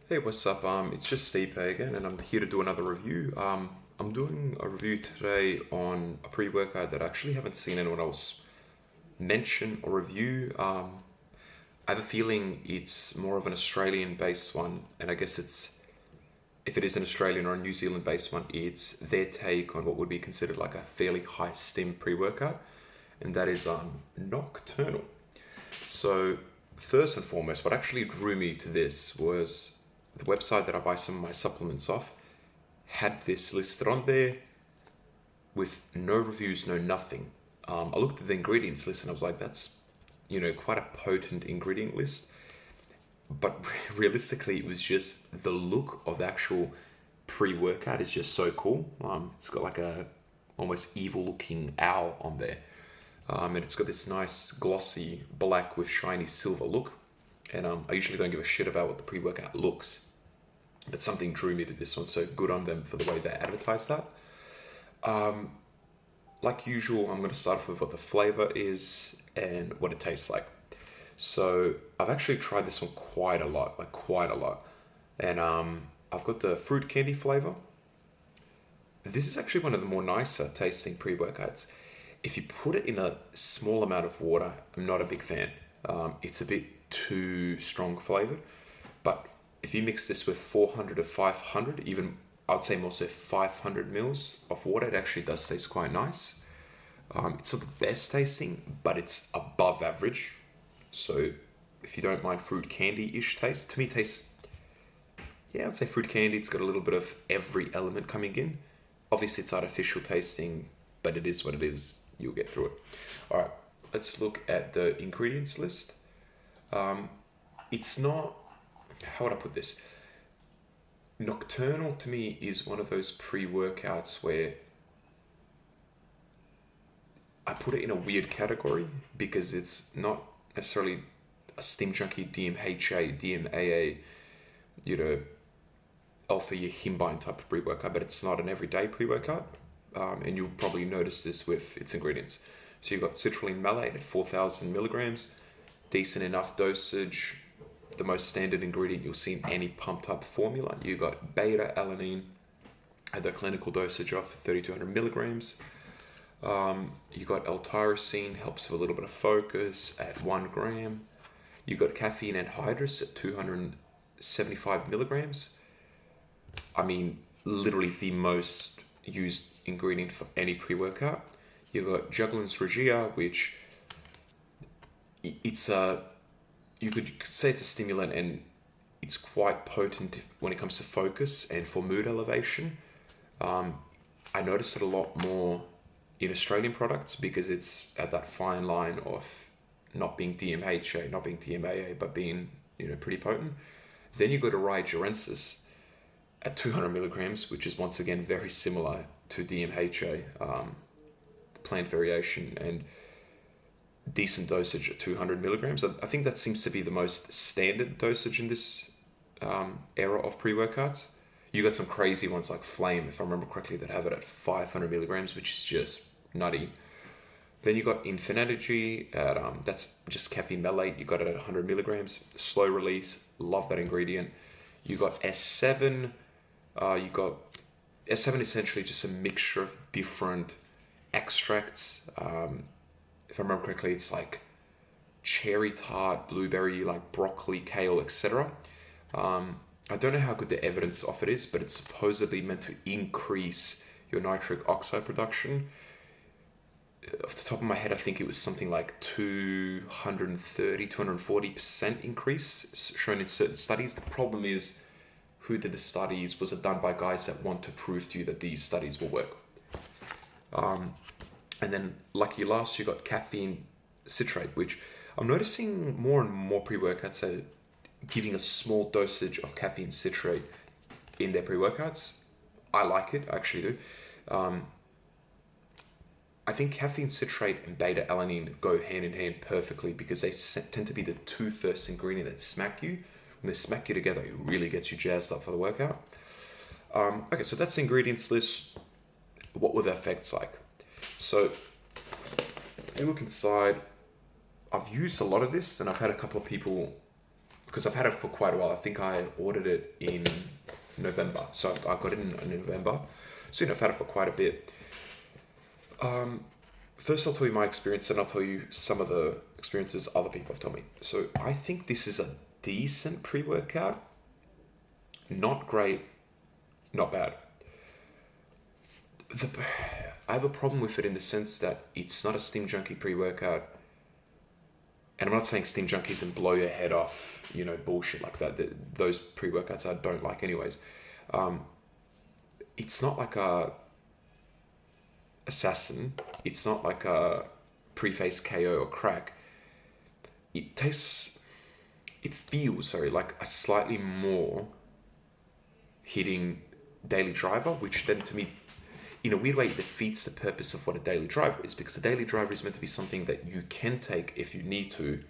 Hey, what's up? It's just Stipe again, and I'm here to do another review. I'm doing a review today on a pre-workout that I actually haven't seen anyone else mention or review. I have a feeling it's more of an Australian-based one, and I guess if it is an Australian or a New Zealand-based one, it's their take on what would be considered like a fairly high stim pre-workout, and that is Nocturnal. So, first and foremost, what actually drew me to this was the website that I buy some of my supplements off had this listed on there with no reviews, no nothing. I looked at the ingredients list and I was like, that's, quite a potent ingredient list. But realistically, it was just the look of the actual pre-workout is just so cool. It's got like a almost evil looking owl on there. And it's got this nice glossy black with shiny silver look. And I usually don't give a shit about what the pre-workout looks, but something drew me to this one, so good on them for the way they advertise that. Like usual, I'm going to start off with what the flavor is and what it tastes like. So I've actually tried this one quite a lot, like quite a lot. And I've got the fruit candy flavor. This is actually one of the more nicer tasting pre-workouts. If you put it in a small amount of water, I'm not a big fan. It's a bit too strong flavored. But if you mix this with 400 to 500, even I'd say more so 500 mils of water, it actually does taste quite nice. It's not the best tasting, but it's above average. So if you don't mind fruit candy-ish taste, to me it tastes, yeah, I'd say fruit candy. It's got a little bit of every element coming in. Obviously it's artificial tasting, but it is what it is. You'll get through it. All right, let's look at the ingredients list. It's not, how would I put this? Nocturnal to me is one of those pre-workouts where I put it in a weird category because it's not necessarily a Stim Junkie DMHA, DMAA, you know, alpha yihimbine type of pre-workout, but it's not an everyday pre-workout. And you'll probably notice this with its ingredients. So you've got citrulline malate at 4,000 milligrams, decent enough dosage, the most standard ingredient you'll see in any pump type formula. You've got beta alanine at the clinical dosage of 3,200 milligrams. You got L-tyrosine, helps with a little bit of focus at 1 gram. You got caffeine anhydrous at 275 milligrams. I mean, literally the most used ingredient for any pre-workout. You've got Juglans regia, which it's a, you could say it's a stimulant and it's quite potent when it comes to focus and for mood elevation. I noticed it a lot more in Australian products because it's at that fine line of not being DMHA, not being DMAA, but being, pretty potent. Then you go to Rhizorensis at 200 milligrams, which is once again very similar to DMHA, the plant variation, and decent dosage at 200 milligrams. I think that seems to be the most standard dosage in this era of pre-workouts. You got some crazy ones like Flame, if I remember correctly, that have it at 500 milligrams, which is just nutty. Then you got Infinergy at that's just caffeine malate. You got it at 100 milligrams, slow release. Love that ingredient. You got S7. You got S7 essentially just a mixture of different extracts. If I remember correctly, it's like cherry tart, blueberry, like broccoli, kale, etc. I don't know how good the evidence of it is, but it's supposedly meant to increase your nitric oxide production. Off the top of my head, I think it was something like 230, 240% increase shown in certain studies. The problem is, who did the studies? Was it done by guys that want to prove to you that these studies will work? And then, lucky last, you got caffeine citrate, which I'm noticing more and more pre-workouts are giving a small dosage of caffeine citrate in their pre-workouts. I like it, I actually do. I think caffeine citrate and beta alanine go hand in hand perfectly because they tend to be the two first ingredients that smack you. When they smack you together, it really gets you jazzed up for the workout. Okay, so that's the ingredients list. What were the effects like? So, if you look inside, I've used a lot of this and I've had a couple of people because I've had it for quite a while. I think I ordered it in November. So I got it in November. So, I've had it for quite a bit. First, I'll tell you my experience, and I'll tell you some of the experiences other people have told me. So I think this is a decent pre-workout. Not great, not bad. I have a problem with it in the sense that it's not a Steam Junkie pre-workout. And I'm not saying Steam Junkies and blow your head off, bullshit like that. Those pre-workouts I don't like anyways. It's not like a Assassin. It's not like a Preface KO or Crack. It feels like a slightly more hitting daily driver, which then to me, in a weird way, defeats the purpose of what a daily driver is, because a daily driver is meant to be something that you can take if you need to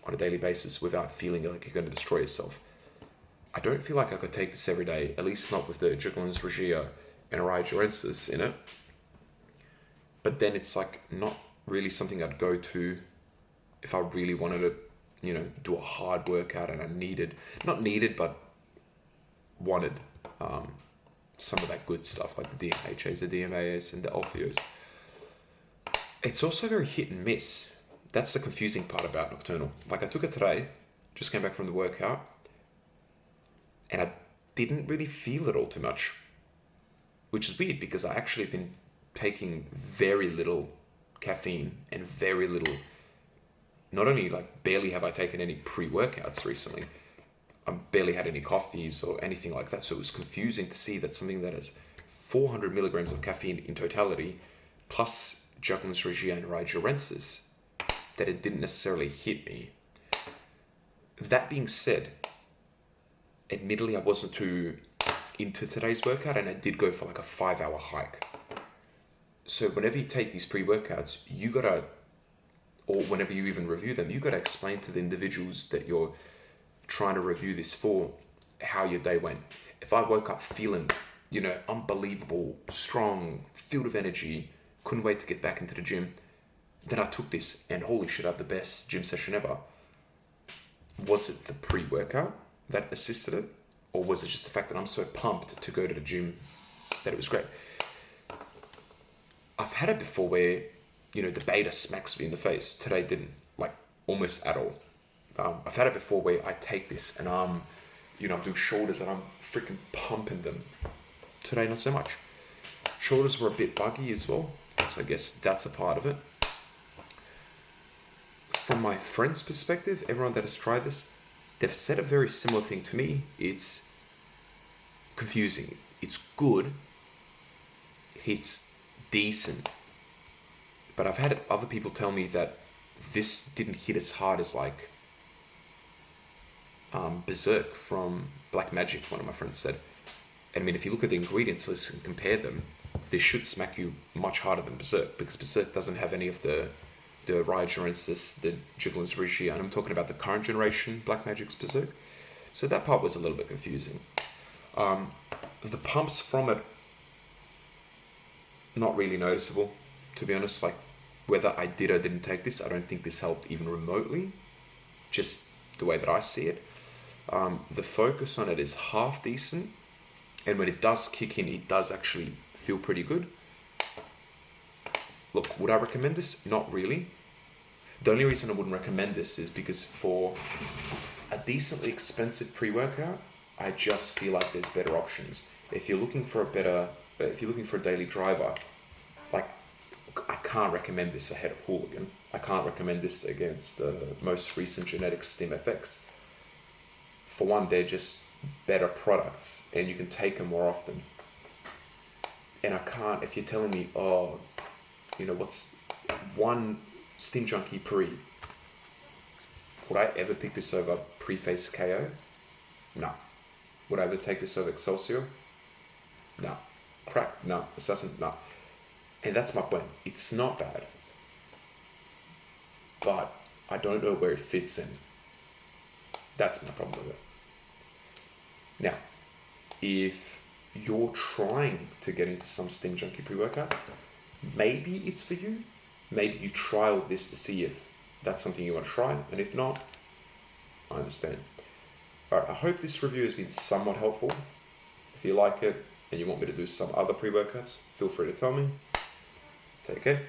on a daily basis without feeling like you're going to destroy yourself. I don't feel like I could take this every day, at least not with the Juglans Regia and Araya Durensis in it. But then it's not really something I'd go to if I really wanted to, do a hard workout and I but wanted some of that good stuff like the DMHAs, the DMAs, and the Alpheos. It's also very hit and miss. That's the confusing part about Nocturnal. I took it today, just came back from the workout, and I didn't really feel it all too much, which is weird because I actually have been taking very little caffeine and very little, not only barely have I taken any pre-workouts recently, I barely had any coffees or anything like that. So it was confusing to see that something that has 400 milligrams of caffeine in totality, plus Juglans Regia and Araya Durensis, that it didn't necessarily hit me. That being said, admittedly, I wasn't too into today's workout, and I did go for a 5-hour hike. So whenever you take these pre-workouts, or whenever you even review them, you gotta explain to the individuals that you're trying to review this for how your day went. If I woke up feeling, unbelievable, strong, filled of energy, couldn't wait to get back into the gym, then I took this and holy shit, I had the best gym session ever. Was it the pre-workout that assisted it? Or was it just the fact that I'm so pumped to go to the gym that it was great? I've had it before where, the beta smacks me in the face. Today didn't, almost at all. I've had it before where I take this and I'm doing shoulders and I'm freaking pumping them. Today, not so much. Shoulders were a bit buggy as well, so I guess that's a part of it. From my friend's perspective, everyone that has tried this, they've said a very similar thing to me. It's confusing. It's good. It's decent. But I've had other people tell me that this didn't hit as hard as Berserk from Black Magic, one of my friends said. And if you look at the ingredients list and compare them, this should smack you much harder than Berserk, because Berserk doesn't have any of the Araya Durensis, the Juglans Regia, and I'm talking about the current generation Black Magic's Berserk. So that part was a little bit confusing. The pumps from it, not really noticeable, to be honest. Whether I did or didn't take this, I don't think this helped even remotely, just the way that I see it. The focus on it is half decent, and when it does kick in, it does actually feel pretty good. Look, would I recommend this? Not really. The only reason I wouldn't recommend this is because for a decently expensive pre-workout, I just feel like there's better options. If you're looking for a daily driver, I can't recommend this ahead of Hooligan. I can't recommend this against the most recent genetics Steam FX. For one, they're just better products and you can take them more often. And I can't, if you're telling me, what's one Steam Junkie pre? Would I ever pick this over Preface KO? No. Would I ever take this over Excelsior? No. Crack? No. Assassin? No. And that's my point. It's not bad. But I don't know where it fits in. That's my problem with it. Now, if you're trying to get into some Steam Junkie pre-workouts, maybe it's for you. Maybe you trial this to see if that's something you want to try. And if not, I understand. Alright, I hope this review has been somewhat helpful. If you like it and you want me to do some other pre-workouts, feel free to tell me. Take care.